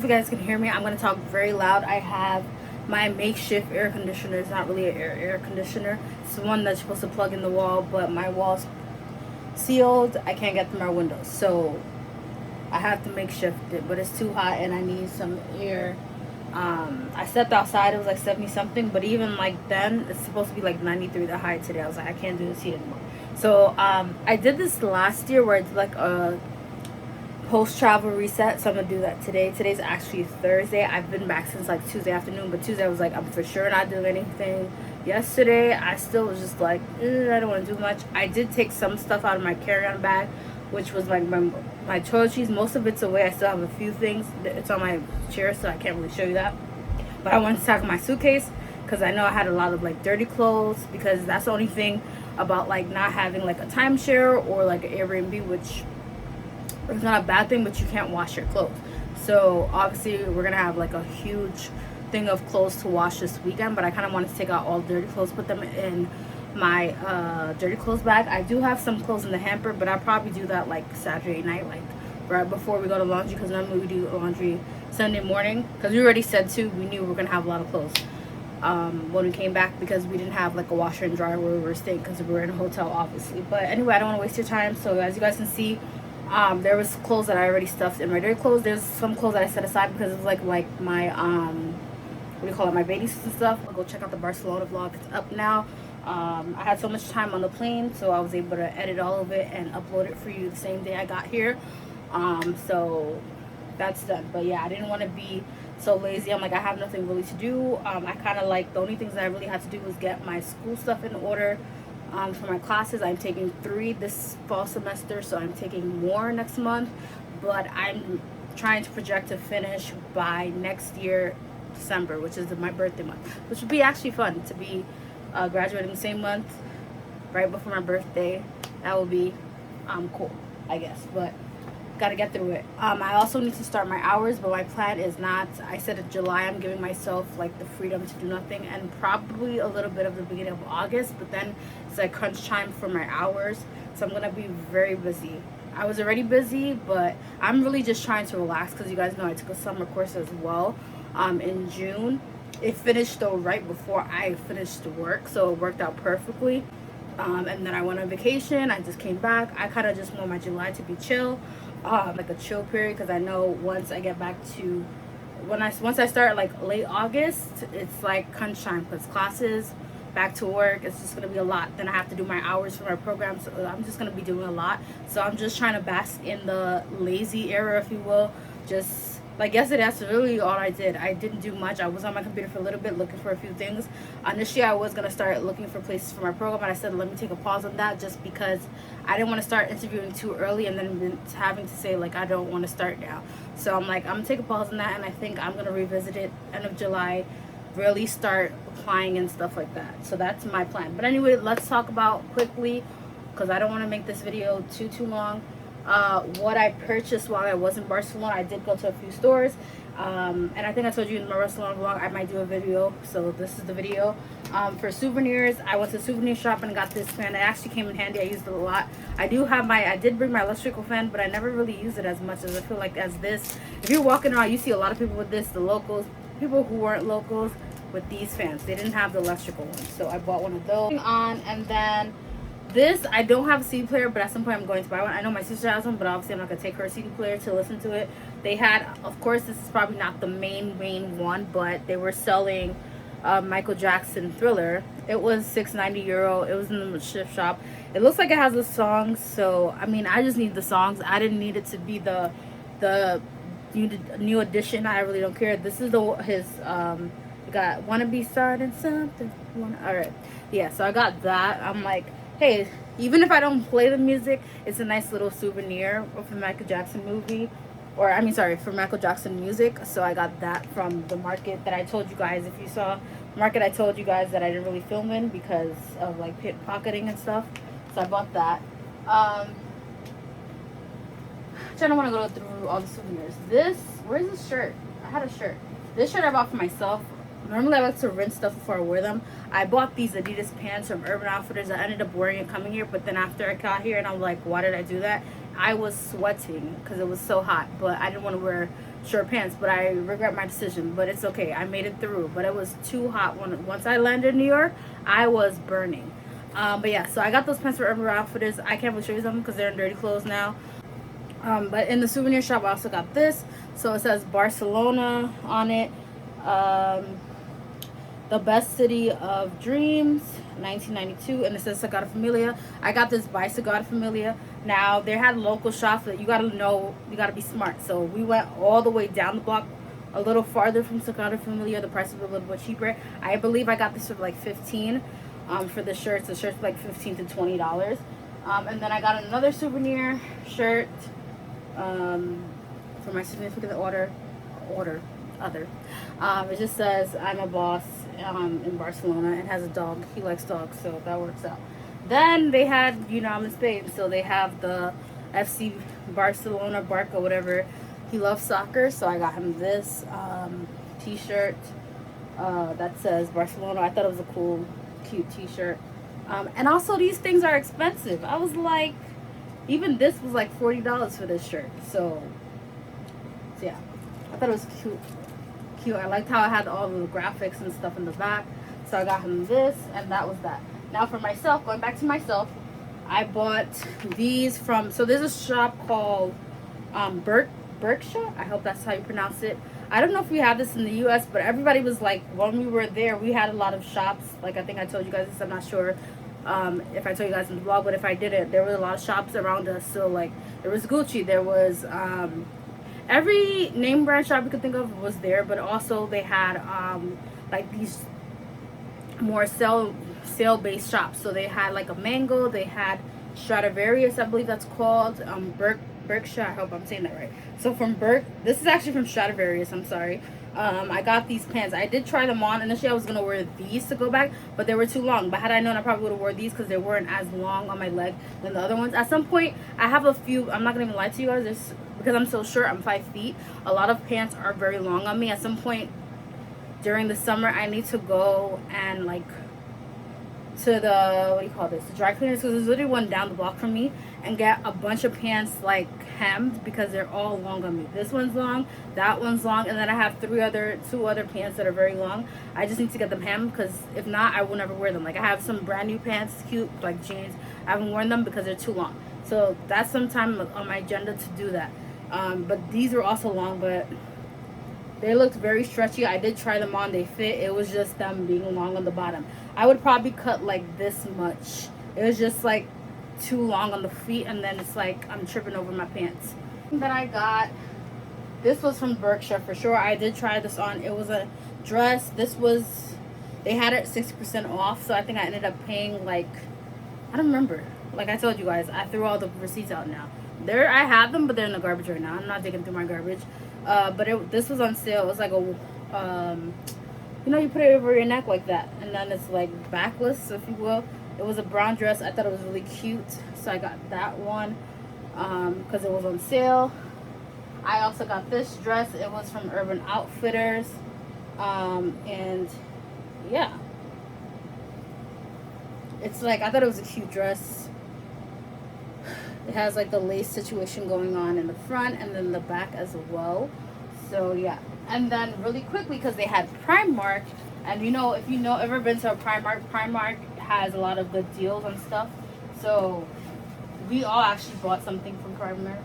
you guys can hear me. I'm going to talk very loud. I have my makeshift air conditioner. It's not really an air conditioner. It's the one that's supposed to plug in the wall, but my wall's sealed. I can't get through my windows, so I have to makeshift it, but it's too hot and I need some air. I stepped outside, it was like 70 something, but even like then it's supposed to be like 93 the high today. I was like, I can't do this heat anymore. So I did this last year where I did like a post travel reset, so I'm gonna do that today. Today's actually Thursday. I've been back since like Tuesday afternoon, but Tuesday I was like, I'm for sure not doing anything. Yesterday I still was just like, I don't want to do much. I did take some stuff out of my carry-on bag, which was like my toiletries. Most of it's away. I still have a few things. It's on my chair, so I can't really show you that. But I wanted to tackle my suitcase because I know I had a lot of like dirty clothes, because that's the only thing about like not having like a timeshare or like an Airbnb, which is not a bad thing, but you can't wash your clothes. So obviously we're gonna have like a huge thing of clothes to wash this weekend, but I kind of wanted to take out all the dirty clothes, put them in my dirty clothes bag. I do have some clothes in the hamper, but I'll probably do that like Saturday night, like right before we go to laundry, because normally we do laundry Sunday morning, because we already said too, we knew we were gonna have a lot of clothes when we came back, because we didn't have like a washer and dryer where we were staying, because we were in a hotel obviously. But anyway, I don't want to waste your time. So as you guys can see, there was clothes that I already stuffed in my dirty clothes. There's some clothes that I set aside because it was like my what do you call it, my bathing suits and stuff. I'll go check out the Barcelona vlog. It's up now. I had so much time on the plane, so I was able to edit all of it and upload it for you the same day I got here. So that's done. But yeah, I didn't want to be so lazy. I'm like, I have nothing really to do. I kind of like, the only things that I really had to do was get my school stuff in order for my classes. I'm taking 3 this fall semester, so I'm taking more next month, but I'm trying to project to finish by next year December, which is my birthday month, which would be actually fun to be graduating the same month right before my birthday. That would be cool, I guess, but gotta get through it. I also need to start my hours, but my plan is not, I said in July I'm giving myself like the freedom to do nothing, and probably a little bit of the beginning of August, but then it's like crunch time for my hours, so I'm gonna be very busy. I was already busy, but I'm really just trying to relax, because you guys know I took a summer course as well in June. It finished though right before I finished work, so it worked out perfectly. And then I went on vacation. I just came back. I kind of just want my July to be chill, like a chill period, because I know once I get back to once I start like late August, it's like crunch time, because classes, back to work, it's just gonna be a lot. Then I have to do my hours for my program, so I'm just gonna be doing a lot. So I'm just trying to bask in the lazy era, if you will. Just like yesterday, that's really all I did. I didn't do much. I was on my computer for a little bit looking for a few things. Initially, I was gonna start looking for places for my program, but I said let me take a pause on that, just because I didn't want to start interviewing too early and then having to say like I don't want to start now. So I'm like, I'm gonna take a pause on that, and I think I'm gonna revisit it end of July, really start applying and stuff like that. So that's my plan. But anyway, let's talk about quickly, because I don't want to make this video too long, what I purchased while I was in Barcelona. I did go to a few stores, and I think I told you in my Barcelona vlog I might do a video, so this is the video. For souvenirs, I went to a souvenir shop and got this fan. It actually came in handy. I used it a lot. I did bring my electrical fan, but I never really used it as much as I feel like as this. If you're walking around, you see a lot of people with this, the locals, people who weren't locals, with these fans. They didn't have the electrical ones, so I bought one of those. And then this, I don't have a CD player, but at some point I'm going to buy one. I know my sister has one, but obviously I'm not going to take her CD player to listen to it. They had, of course, this is probably not the main one, but they were selling Michael Jackson Thriller. It was €6.90. It was in the shift shop. It looks like it has the songs, so I mean, I just need the songs. I didn't need it to be the new edition. I really don't care. This is his got wanna be starting something. All right, yeah, so I got that. I'm like, hey, even if I don't play the music, it's a nice little souvenir of the Michael Jackson movie, or I mean, sorry, for Michael Jackson music. So I got that from the market that I told you guys. If you saw the market, I told you guys that I didn't really film in because of like pickpocketing and stuff. So I bought that. I don't want to go through all the souvenirs. Where's this shirt? I had a shirt. This shirt I bought for myself. Normally I like to rinse stuff before I wear them. I bought these Adidas pants from Urban Outfitters. I ended up wearing it coming here, but then after I got here and I'm like, why did I do that? I was sweating because it was so hot, but I didn't want to wear short pants, but I regret my decision, but it's okay. I made it through, but it was too hot. Once I landed in New York, I was burning. But yeah, so I got those pants for Urban Outfitters. I can't really show you them because they're in dirty clothes now. But in the souvenir shop, I also got this. So it says Barcelona on it. The best city of dreams, 1992, and it says Sagrada Familia. I got this by Sagrada Familia. Now they had local shops that you gotta know, you gotta be smart. So we went all the way down the block, a little farther from Sagrada Familia. The price was a little bit cheaper. I believe I got this for like 15 for the shirts. The shirts were like $15 to $20. And then I got another souvenir shirt for my significant other. It just says I'm a boss in Barcelona. It has a dog. He likes dogs, so that works out. Then they had, you know, I'm in Spain, so they have the FC Barcelona, Berksha, whatever. He loves soccer, so I got him this t-shirt that says Barcelona. I thought it was a cool, cute t-shirt. And also these things are expensive. I was like, even this was like $40 for this shirt. So yeah, I thought it was cute. I liked how I had all the graphics and stuff in the back. So I got him this, and that was that. Now for myself, going back to myself, I bought these from, so there's a shop called Berksha. I hope that's how you pronounce it. I don't know if we have this in the US, but everybody was like, when we were there, we had a lot of shops. Like I think I told you guys this, I'm not sure if I told you guys in the vlog, but if I didn't, there were a lot of shops around us. So like there was Gucci, there was every name brand shop you could think of was there, but also they had like these more sale-based shops. So they had like a Mango, they had Stradivarius, I believe that's called, Berksha, I hope I'm saying that right. So from this is actually from Stradivarius, I'm sorry. I got these pants. I did try them on. Initially I was gonna wear these to go back, but they were too long. But had I known, I probably would have wore these because they weren't as long on my leg than the other ones. At some point I have a few, I'm not gonna even lie to you guys, because I'm so short, I'm 5 feet, a lot of pants are very long on me. At some point during the summer I need to go and like to the, what do you call this, the dry cleaners, because there's literally one down the block from me, and get a bunch of pants like hemmed because they're all long on me. This one's long, that one's long, and then I have two other pants that are very long. I just need to get them hemmed, because if not I will never wear them. Like I have some brand new pants, cute, like jeans. I haven't worn them because they're too long, so that's some time on my agenda to do that. But these are also long, but they looked very stretchy. I did try them on, they fit. It was just them being long on the bottom. I would probably cut like this much. It was just like too long on the feet, and then it's like I'm tripping over my pants. That I got, this was from Berksha for sure. I did try this on. It was a dress. This was, they had it 60% off, so I think I ended up paying like, I don't remember. Like I told you guys, I threw all the receipts out now. I have them, but they're in the garbage right now. I'm not digging through my garbage. But this was on sale. It was like a you know, you put it over your neck like that, and then it's like backless, if you will. It was a brown dress. I thought it was really cute, so I got that one because it was on sale. I also got this dress. It was from Urban Outfitters, and yeah, it's like, I thought it was a cute dress. It has like the lace situation going on in the front and then the back as well. So yeah. And then really quickly, because they had Primark, and you know, if you know, ever been to a Primark has a lot of good deals on stuff. So we all actually bought something from Primark.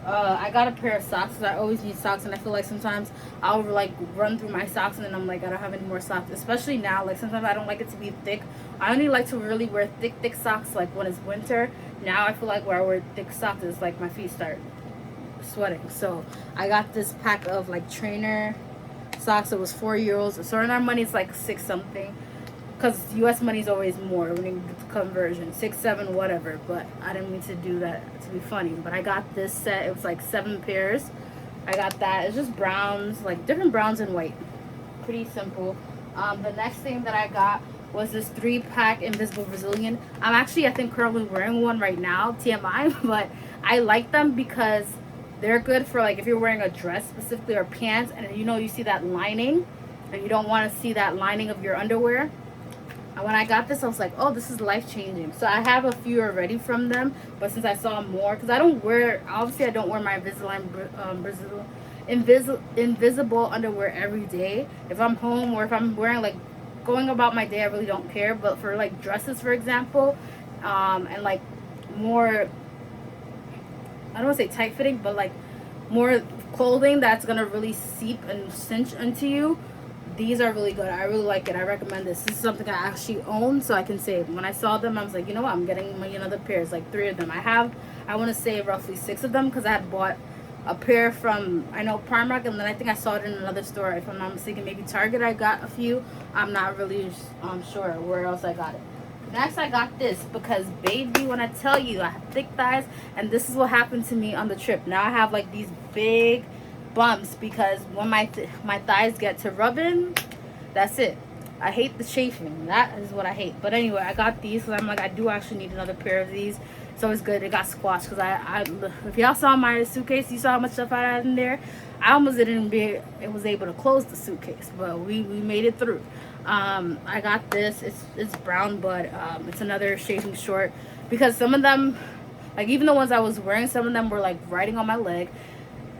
I got a pair of socks because I always need socks, and I feel like sometimes I'll like run through my socks and then I'm like, I don't have any more socks. Especially now, like sometimes I don't like it to be thick. I only like to really wear thick socks like when it's winter. Now I feel like where I wear thick socks is like my feet start sweating. So I got this pack of like trainer socks. It was €4, so in our money it's like 6 something, because US money is always more when you get the conversion, 6, 7, whatever. But I didn't mean to do that to be funny. But I got this set. It was like 7 pairs. I got that. It's just browns, like different browns and white. Pretty simple. The next thing that I got was this 3-pack Invisible Brazilian. I'm actually, I think, currently wearing one right now, TMI, but I like them because they're good for like if you're wearing a dress specifically or pants, and you know, you see that lining, and you don't want to see that lining of your underwear. And when I got this, I was like, oh, this is life-changing. So I have a few already from them, but since I saw more, because I don't wear, obviously I don't wear my invisible underwear every day. If I'm home or if I'm wearing, like, going about my day, I really don't care. But for, like, dresses, for example, and, like, more, I don't want to say tight-fitting, but, like, more clothing that's going to really seep and cinch into you, these are really good. I really like it. I recommend this. This is something I actually own, so I can save. When I saw them, I was like, you know what? I'm getting another pair. It's like 3 of them. I want to say roughly 6 of them because I had bought a pair from, I know, Primark, and then I think I saw it in another store. If I'm not mistaken, maybe Target I got a few. I'm not really sure where else I got it. Next, I got this because, baby, when I tell you, I have thick thighs, and this is what happened to me on the trip. Now I have, like, these big bumps because when my thighs get to rubbing, that's it. I hate the chafing. That is what I hate. But anyway, I got these because I'm like, I do actually need another pair of these. So it's good. It got squashed because if y'all saw my suitcase, you saw how much stuff I had in there. I almost it was able to close the suitcase, but we made it through. I got this. It's brown, but it's another chafing short because some of them, like even the ones I was wearing, some of them were like riding on my leg.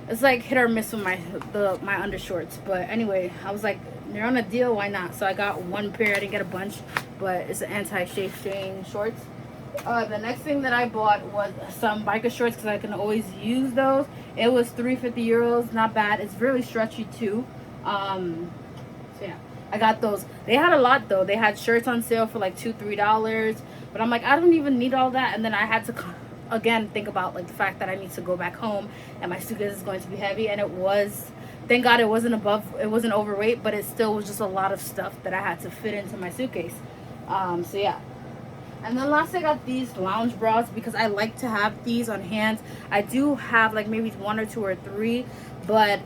It's like hit or miss with my undershorts. But anyway, I was like, they're on a deal, why not? So I got one pair. I didn't get a bunch, but it's an anti-chafing shorts. The next thing that I bought was some biker shorts because I can always use those. It was 350 euros, not bad. It's really stretchy too. So yeah, I got those. They had a lot though. They had shirts on sale for like $2-3, but I'm like, I don't even need all that. And then I had to again think about like the fact that I need to go back home and my suitcase is going to be heavy, and it was, thank God it wasn't overweight, but it still was just a lot of stuff that I had to fit into my suitcase. So yeah. And then last I got these lounge bras because I like to have these on hands. I do have like maybe 1 or 2 or 3, but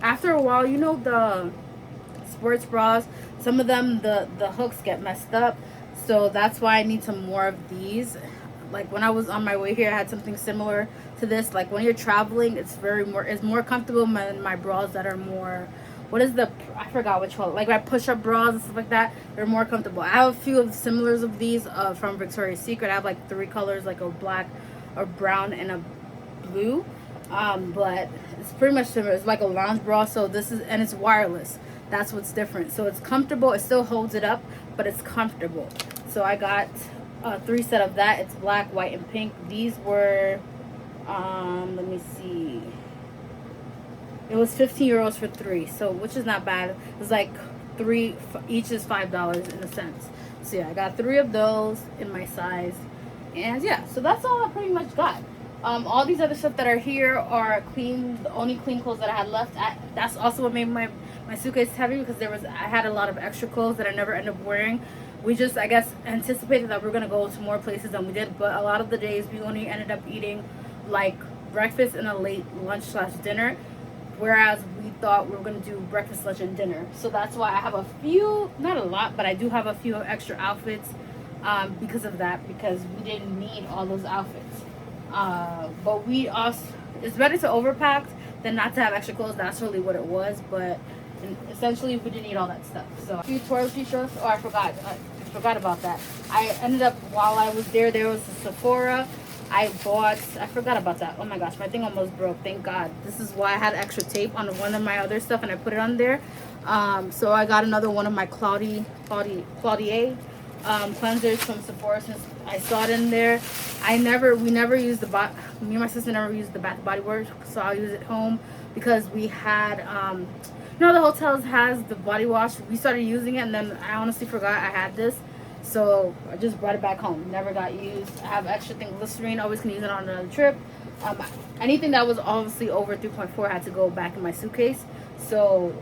after a while, you know, the sports bras, some of them the hooks get messed up, so that's why I need some more of these. Like when I was on my way here, I had something similar to this. Like when you're traveling, it's more comfortable than my bras that are more, I forgot which one, like my push-up bras and stuff like that. They're more comfortable. I have a few of the similars of these from Victoria's Secret. I have like 3 colors, like a black, a brown, and a blue. But it's pretty much similar. It's like a lounge bra, so and it's wireless. That's what's different. So it's comfortable. It still holds it up, but it's comfortable. So I got 3 set of that. It's black, white, and pink. These were, let me see. It was 15 euros for 3, so which is not bad. It's like 3 each is $5 in a sense. So yeah, I got 3 of those in my size, and yeah, so that's all I pretty much got. All these other stuff that are here are clean. The only clean clothes that I had left. That's also what made my suitcase heavy because I had a lot of extra clothes that I never ended up wearing. We just, I guess, anticipated that we are gonna go to more places than we did, but a lot of the days we only ended up eating like breakfast and a late lunch/dinner. Whereas we thought we were going to do breakfast, lunch, and dinner. So that's why I have a few, not a lot, but I do have a few extra outfits because of that, because we didn't need all those outfits. But we also, it's better to overpack than not to have extra clothes. That's really what it was. But essentially, we didn't need all that stuff. So a few toiletry shirts. Oh, I forgot about that. I ended up, while I was there was a Sephora. I forgot about that. Oh my gosh, my thing almost broke. Thank God. This is why I had extra tape on one of my other stuff and I put it on there. So I got another one of my Claudier cleansers from Sephora since I saw it in there. We never used me and my sister never used the Bath & Body Works, so I'll use it home because we had, the hotels has the body wash. We started using it and then I honestly forgot I had this. So I just brought it back home. Never got used. I have extra thing, Listerine. Always can use it on another trip. Anything that was obviously over 3.4 had to go back in my suitcase. So,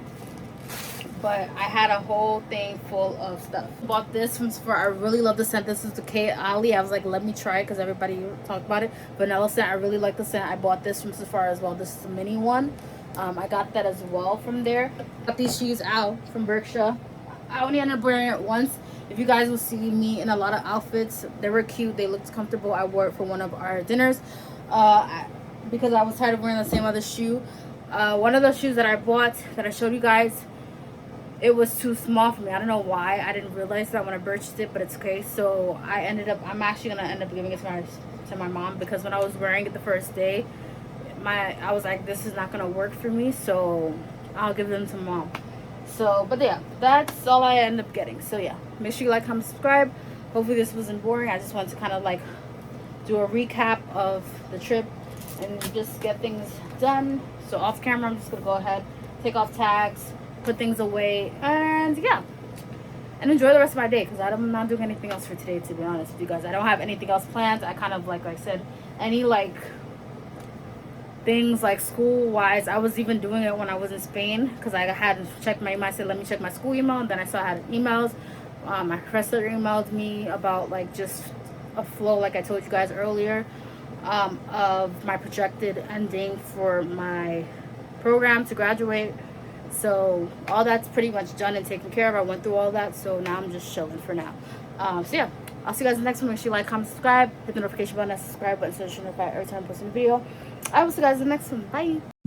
but I had a whole thing full of stuff. Bought this from Sephora. I really love the scent. This is the K Ali. I was like, let me try it because everybody talked about it. Vanilla scent. I really like the scent. I bought this from Sephora as well. This is a mini one. I got that as well from there. Got these shoes out from Berksha. I only ended up wearing it once. If you guys will see me in a lot of outfits, they were cute, they looked comfortable. I wore it for one of our dinners because I was tired of wearing the same other shoe. One of those shoes that I bought that I showed you guys, it was too small for me. I don't know why. I didn't realize that when I purchased it, but it's okay. So I'm actually gonna end up giving it to my mom, because when I was wearing it the first day, I was like, this is not gonna work for me, so I'll give them to mom. So, but yeah, that's all I end up getting. So yeah, make sure you like, comment, subscribe. Hopefully this wasn't boring. I just wanted to kind of like do a recap of the trip and just get things done. So off camera, I'm just gonna go ahead, take off tags, put things away, and yeah, and enjoy the rest of my day, because I'm not doing anything else for today, to be honest with you guys. I don't have anything else planned. I kind of like I said, any like things like school wise, I was even doing it when I was in Spain, because I had checked my email. I said, let me check my school email, and then I saw I had emails. My professor emailed me about like just a flow, like I told you guys earlier, of my projected ending for my program to graduate. So all that's pretty much done and taken care of. I went through all that, so now I'm just chilling for now. So yeah, I'll see you guys in the next one. Make sure you like, comment, subscribe, hit the notification button, and subscribe button so you should notify every time I post a video. I will see you guys in the next one. Bye.